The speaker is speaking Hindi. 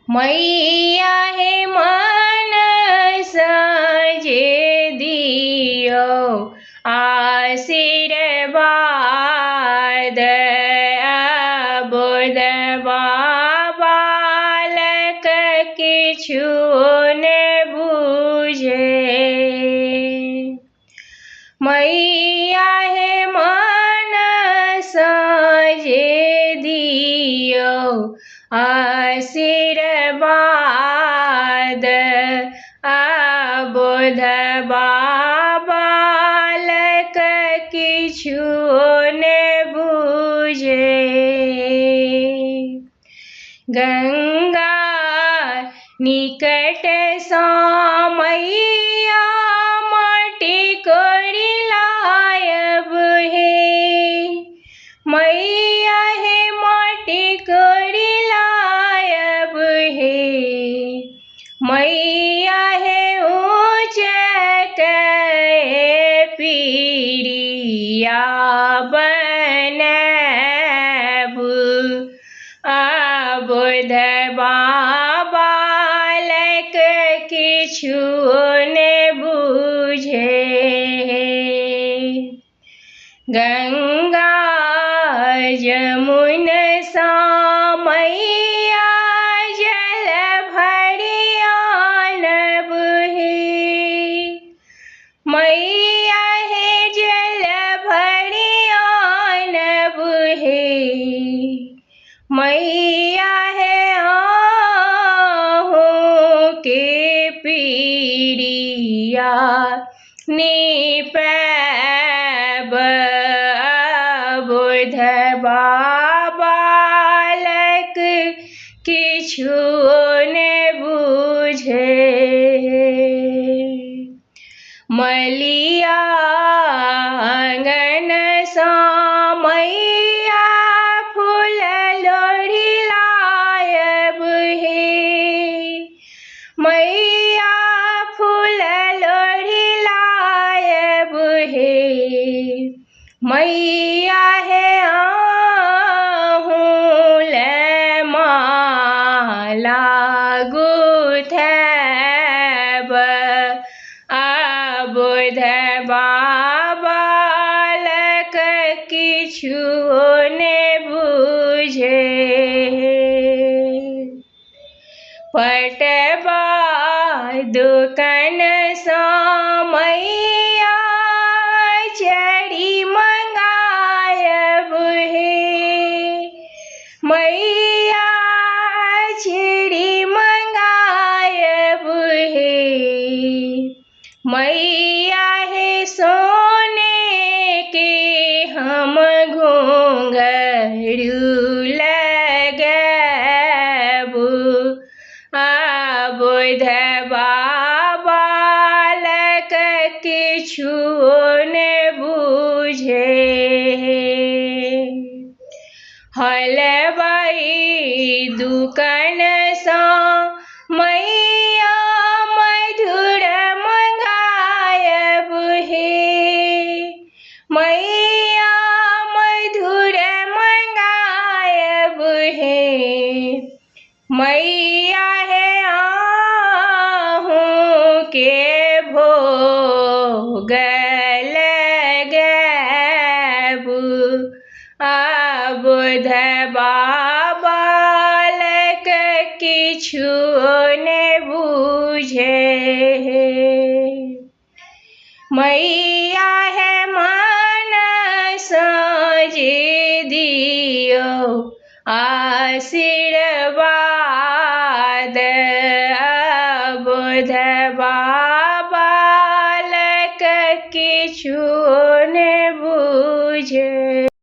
मैया हे मनसा जे दियो आशीर्वाद बोधबा बालक किछु ने बूझे। मैया हे मनसा जे दियो आशीर्वाद बोधबा बालक किछु ने बूझे। गंगा निकट सँ मैया माटी कोरि लायब हे। मैया हे माटी कोरि लायब हे। मैया हे ऊँच के पीरिया बनैब बोधबा बालक किछु ने बूझे। गंगा जमुन सा मैया जल भरि आनब हे। मैया हे जल भरि आनब हे। मैया हे आहू के पीरिया निपैब बोधबा बालक किछु ने बूझे। मलिया आंगन सा मैया फूल लोढ़ी लायब हे। मैया फूल लोढ़ी लायब हे। मैया हे आहू ले माला गुथैब बोधबा बालक किछु ने बूझे। पटवा दुकान सा मैया चरी मंगायब हे। मैया चरी मंगायब हे। मैया हे सोने के हम घुंघरू लगैब बोधबा बालक किछु ने बूझे। हलवाई दुकान सा मैया मधुर मंगायब हे। मैया मधुर मंगायब हे। मैया हे आहू के भोग लगैब बोधबा बालक किछु ने बूझे। मैया हे मनसा जे दियो आशीर्वाद बोधबा बालक किछु